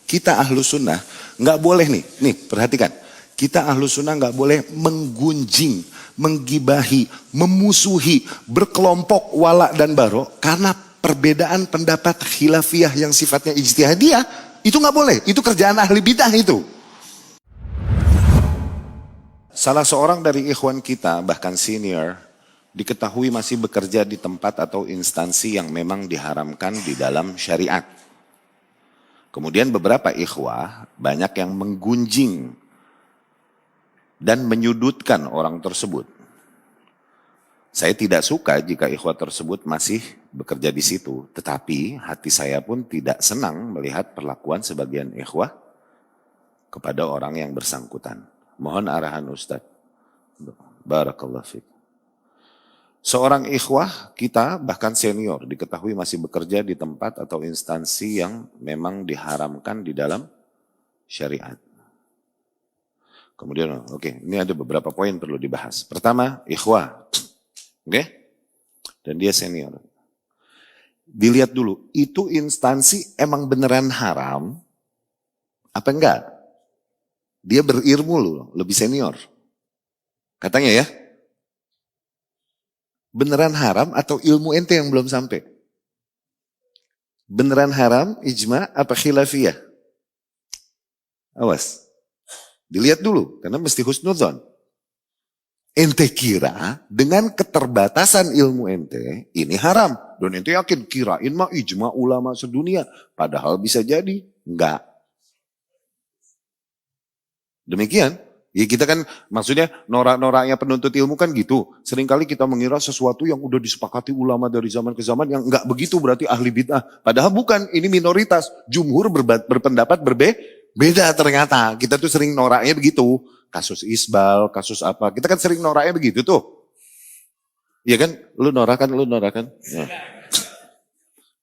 Kita ahlu sunnah nggak boleh nih perhatikan. Kita ahlu sunnah nggak boleh menggunjing, menggibahi, memusuhi, berkelompok wala dan baro karena perbedaan pendapat khilafiyah yang sifatnya ijtihadiyah. Itu nggak boleh, itu kerjaan ahli bidah itu. Salah seorang dari ikhwan kita, bahkan senior, diketahui masih bekerja di tempat atau instansi yang memang diharamkan di dalam syariat. Kemudian beberapa ikhwah banyak yang menggunjing dan menyudutkan orang tersebut. Saya tidak suka jika ikhwah tersebut masih bekerja di situ, tetapi hati saya pun tidak senang melihat perlakuan sebagian ikhwah kepada orang yang bersangkutan. Mohon arahan Ustaz. Barakallahu fiik. Seorang ikhwah kita bahkan senior diketahui masih bekerja di tempat atau instansi yang memang diharamkan di dalam syariat. Kemudian ini ada beberapa poin perlu dibahas. Pertama, ikhwah. Dan dia senior. Dilihat dulu, itu instansi emang beneran haram apa enggak? Dia berilmu loh, lebih senior. Katanya ya. Beneran haram atau ilmu ente yang belum sampai? Beneran haram, ijma, apa khilafiyah? Awas. Dilihat dulu, karena mesti husnudzon. Ente kira dengan keterbatasan ilmu ente, ini haram. Dan ente yakin kirain mah ijma ulama sedunia. Padahal bisa jadi, enggak. Demikian. Ya kita kan maksudnya norak-noraknya penuntut ilmu kan gitu. Seringkali kita mengira sesuatu yang udah disepakati ulama dari zaman ke zaman yang enggak begitu berarti ahli bid'ah. Padahal bukan, ini minoritas. Jumhur berpendapat berbeda ternyata. Kita tuh sering noraknya begitu. Kasus isbal, kasus apa. Kita kan sering noraknya begitu tuh. Iya kan? Lu norakan. Ya.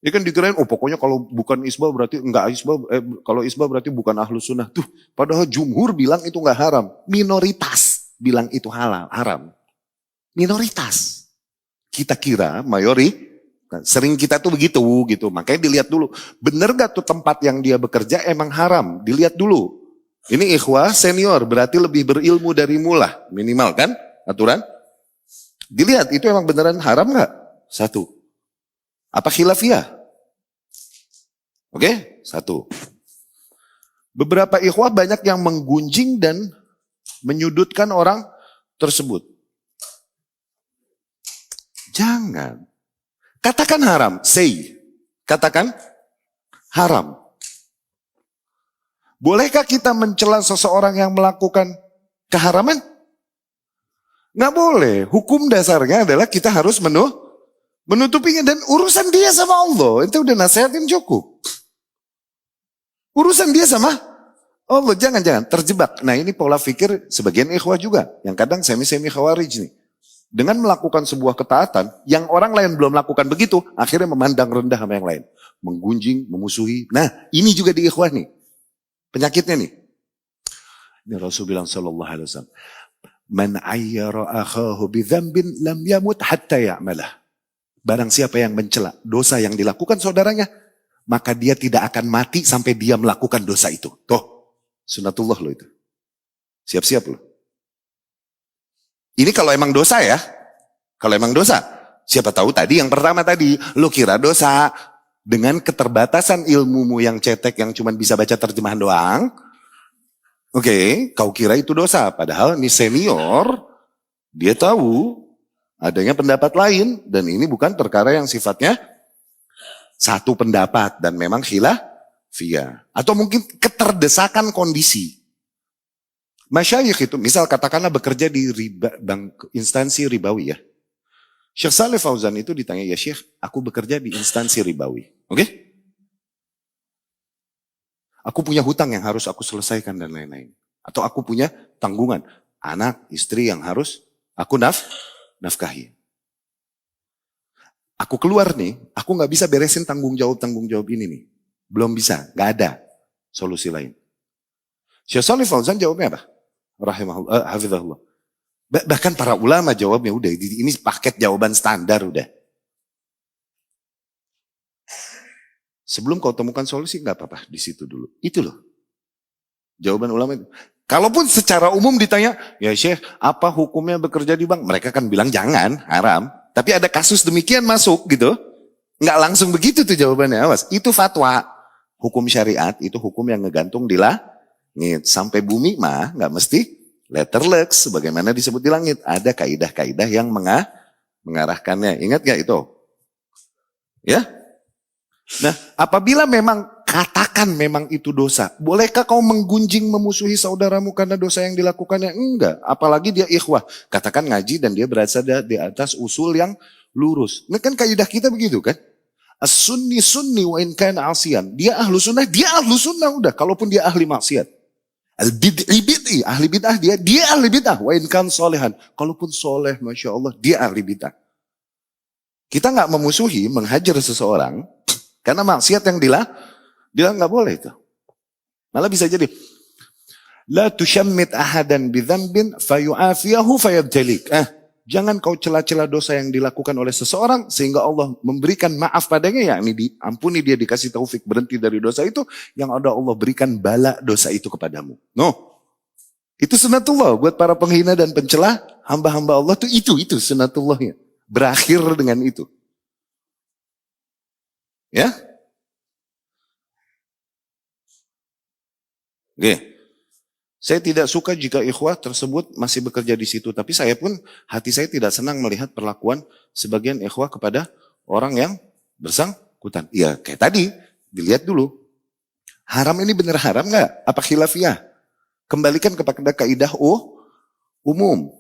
Ini kan dikirain, pokoknya kalau bukan isbal berarti enggak isbal, kalau isbal berarti bukan ahlu sunnah. Tuh, padahal jumhur bilang itu enggak haram. Minoritas bilang itu haram. Minoritas. Kita kira sering kita tuh begitu gitu. Makanya dilihat dulu, bener gak tuh tempat yang dia bekerja emang haram? Dilihat dulu. Ini ikhwah senior, berarti lebih berilmu dari mula. Minimal kan aturan? Dilihat, itu emang beneran haram gak? Satu. Apa khilafiyah? Satu. Beberapa ikhwah banyak yang menggunjing dan menyudutkan orang tersebut. Jangan. Katakan haram, say. Katakan haram. Bolehkah kita mencela seseorang yang melakukan keharaman? Nggak boleh. Hukum dasarnya adalah kita harus menutupinya dan urusan dia sama Allah. Itu udah nasihatin cukup. Urusan dia sama Allah. Jangan terjebak. Nah ini pola pikir sebagian ikhwah juga. Yang kadang semi-semi khawarij nih. Dengan melakukan sebuah ketaatan yang orang lain belum lakukan begitu. Akhirnya memandang rendah sama yang lain. Menggunjing, memusuhi. Nah ini juga di ikhwah nih. Penyakitnya nih. Ini Rasul bilang sallallahu alaihi wasallam. Man ayyara akhahu bidzambin lam yamut hatta ya'malah. Barang siapa yang mencela dosa yang dilakukan saudaranya, maka dia tidak akan mati sampai dia melakukan dosa itu. Tuh, sunatullah lo itu. Siap-siap lo. Ini kalau emang dosa ya. Kalau emang dosa. Siapa tahu tadi yang pertama tadi, lo kira dosa. Dengan keterbatasan ilmumu yang cetek yang cuma bisa baca terjemahan doang. Kau kira itu dosa. Padahal ini senior, dia tahu adanya pendapat lain dan ini bukan perkara yang sifatnya satu pendapat dan memang khilafiyah atau mungkin keterdesakan kondisi. Masyayikh itu misal katakanlah bekerja di instansi ribawi ya. Syekh Saleh Fauzan itu ditanya, ya Syekh, aku bekerja di instansi ribawi. Aku punya hutang yang harus aku selesaikan dan lain-lain. Atau aku punya tanggungan anak, istri yang harus aku nafkahi. Aku keluar nih, aku gak bisa beresin tanggung jawab ini nih. Belum bisa, gak ada solusi lain. Syekh Shalih Fauzan jawabnya apa? Rahimahullah, hafizahullah. Bahkan para ulama jawabnya udah, ini paket jawaban standar udah. Sebelum kau temukan solusi, nggak apa-apa di situ dulu. Itu loh jawaban ulama itu. Kalaupun secara umum ditanya, ya Syekh, apa hukumnya bekerja di bank? Mereka kan bilang jangan, haram. Tapi ada kasus demikian masuk gitu. Nggak langsung begitu tuh jawabannya, awas. Itu fatwa. Hukum syariat itu hukum yang ngegantung di langit. Sampai bumi mah nggak mesti letterless. Sebagaimana disebut di langit. Ada kaidah-kaidah yang mengarahkannya. Ingat gak itu? Ya. Nah, apabila memang katakan memang itu dosa, bolehkah kau menggunjing memusuhi saudaramu karena dosa yang dilakukannya? Enggak, apalagi dia ikhwah. Katakan ngaji dan dia berada di atas usul yang lurus. Ini kan kaidah kita begitu kan? As-sunni sunni wa in kana asiyan. Dia ahlu sunnah udah, kalaupun dia ahli maksiat. Al-bid'i bid'i, ahli bid'ah dia ahli bid'ah. Wa in kan solehan. Kalaupun soleh, Masya Allah, dia ahli bid'ah. Kita nggak memusuhi, menghajar seseorang, karena maksiat yang dia nggak boleh itu. Malah bisa jadi, la tushammit ahadan bidzambin fayu'afiyahu fayabtalik. Jangan kau cela-cela dosa yang dilakukan oleh seseorang sehingga Allah memberikan maaf padanya, yakni diampuni dia, dikasih taufik berhenti dari dosa itu, yang ada Allah berikan bala dosa itu kepadamu. No. Itu sunatullah buat para penghina dan pencela hamba-hamba Allah tuh itu sunatullahnya. Berakhir dengan itu. Ya? Oke. Saya tidak suka jika ikhwah tersebut masih bekerja di situ. Tapi saya pun, hati saya tidak senang melihat perlakuan sebagian ikhwah kepada orang yang bersangkutan. Ya kayak tadi, dilihat dulu. Haram ini benar haram nggak? Apa khilafiyah? Kembalikan kepada kaidah umum.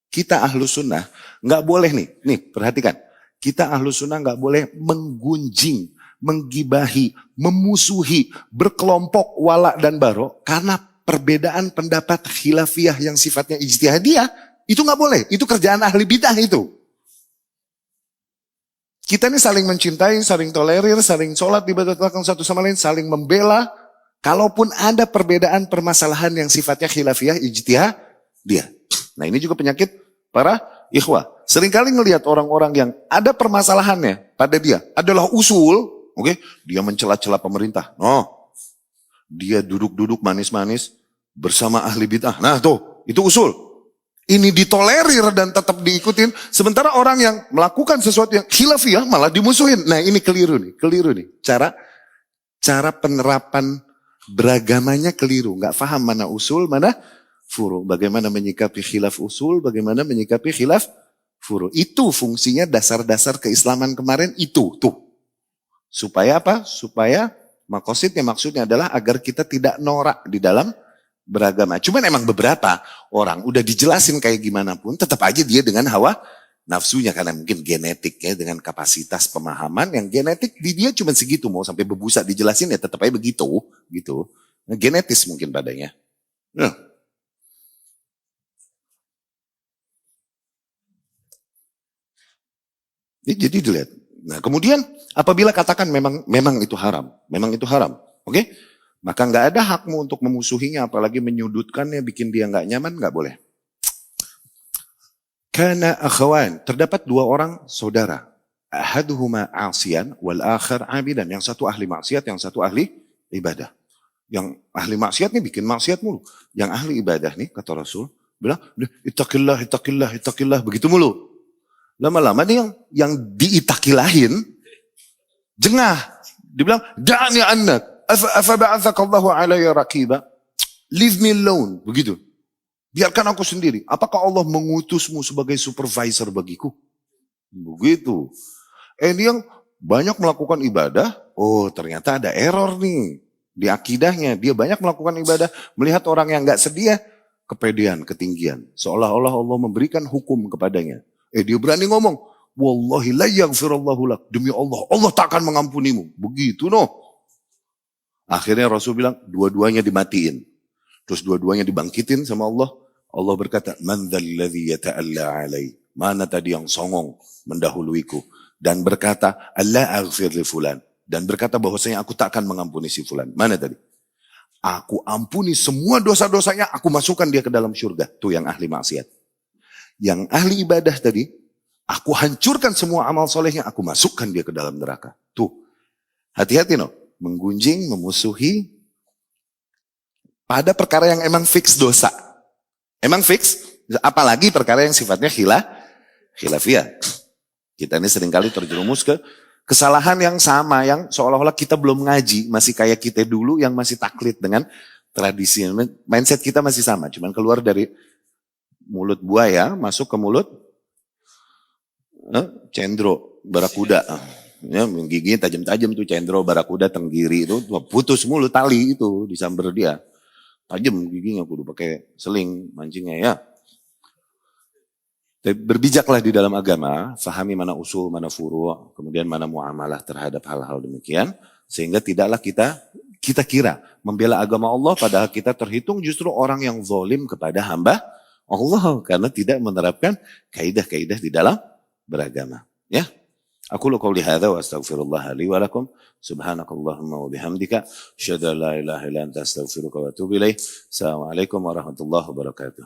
Kita ahlu sunnah nggak boleh nih perhatikan. Kita ahlu sunnah nggak boleh menggunjing, menggibahi, memusuhi, berkelompok wala dan baro karena perbedaan pendapat khilafiyah yang sifatnya ijtihadiyah. Itu nggak boleh. Itu kerjaan ahli bidah itu. Kita ini saling mencintai, saling tolerir, saling sholat di belakang satu sama lain, saling membela. Kalaupun ada perbedaan permasalahan yang sifatnya khilafiyah, ijtihadiyah. Nah ini juga penyakit para ikhwah. Seringkali ngelihat orang-orang yang ada permasalahannya pada dia adalah usul, oke? Dia mencela-cela pemerintah. No. Dia duduk-duduk manis-manis bersama ahli bid'ah. Nah tuh, itu usul. Ini ditolerir dan tetap diikutin. Sementara orang yang melakukan sesuatu yang khilafiyah malah dimusuhin. Nah ini keliru nih. Cara penerapan beragamanya keliru. Nggak paham mana usul, mana furu. Bagaimana menyikapi khilaf usul, bagaimana menyikapi khilaf furu. Itu fungsinya dasar-dasar keislaman kemarin itu. Tuh. Supaya apa? Supaya maksudnya adalah agar kita tidak norak di dalam beragama. Cuman emang beberapa orang udah dijelasin kayak gimana pun, tetap aja dia dengan hawa nafsunya. Karena mungkin genetik ya, dengan kapasitas pemahaman yang genetik di dia cuma segitu. Mau sampai bebusa dijelasin ya tetap aja begitu. Gitu. Nah, genetis mungkin padanya. Nah. Jadi dilihat. Nah kemudian apabila katakan memang itu haram, oke? Maka nggak ada hakmu untuk memusuhinya, apalagi menyudutkannya, bikin dia nggak nyaman, nggak boleh. Karena akhwan, terdapat dua orang saudara, ahaduhuma asian wal akhar abidan, yang satu ahli maksiat, yang satu ahli ibadah. Yang ahli maksiat nih bikin maksiat mulu, yang ahli ibadah nih kata Rasul bilang, ittaqillah, begitu mulu. Lama-lama nih yang diitakilahin, jengah. Dibilang, da'ani annak, afa ba'athakallahu alaiya raqiba. Leave me alone. Begitu. Biarkan aku sendiri. Apakah Allah mengutusmu sebagai supervisor bagiku? Begitu. Ini yang banyak melakukan ibadah, oh ternyata ada error nih. Di akidahnya, dia banyak melakukan ibadah, melihat orang yang gak sedia, kepedean, ketinggian. Seolah-olah Allah memberikan hukum kepadanya. Dia berani ngomong, wallahi la yaghfirullahu lak. Demi Allah tak akan mengampunimu. Begitu no. Akhirnya Rasul bilang, dua-duanya dimatiin. Terus dua-duanya dibangkitin sama Allah. Allah berkata, man dzalladzi yata'alla alai. Mana tadi yang songong mendahuluiku. Dan berkata, Allah aghfir li fulan. Dan berkata bahwasanya aku tak akan mengampuni si fulan. Mana tadi? Aku ampuni semua dosa-dosanya, aku masukkan dia ke dalam surga. Tuh yang ahli maksiat. Yang ahli ibadah tadi, aku hancurkan semua amal solehnya, aku masukkan dia ke dalam neraka. Tuh, Hati-hati no, menggunjing, memusuhi pada perkara yang emang fix dosa. Emang fix, apalagi perkara yang sifatnya khilafiyah. Kita ini seringkali terjerumus ke kesalahan yang sama, yang seolah-olah kita belum ngaji, masih kayak kita dulu yang masih taklid dengan tradisi. Mindset kita masih sama, cuman keluar dari mulut buaya, masuk ke mulut cendro, barakuda. Ya, giginya tajam-tajam tuh cendro, barakuda, tenggiri itu, putus mulut tali itu, disamber dia. Tajam giginya, kudu pakai seling mancingnya ya. Berbijaklah di dalam agama, fahami mana usul, mana furu', kemudian mana muamalah terhadap hal-hal demikian, sehingga tidaklah kita kira membela agama Allah, padahal kita terhitung justru orang yang zalim kepada hamba Allah, karena tidak menerapkan kaidah-kaidah di dalam beragama. Ya, aku qouli hadza wa astaghfirullah li wa lakum, subhanakallahumma wa bihamdika, asyhadu an la ilaha illa anta astaghfiruka wa atubu ilaik. Assalamualaikum warahmatullahi wabarakatuh.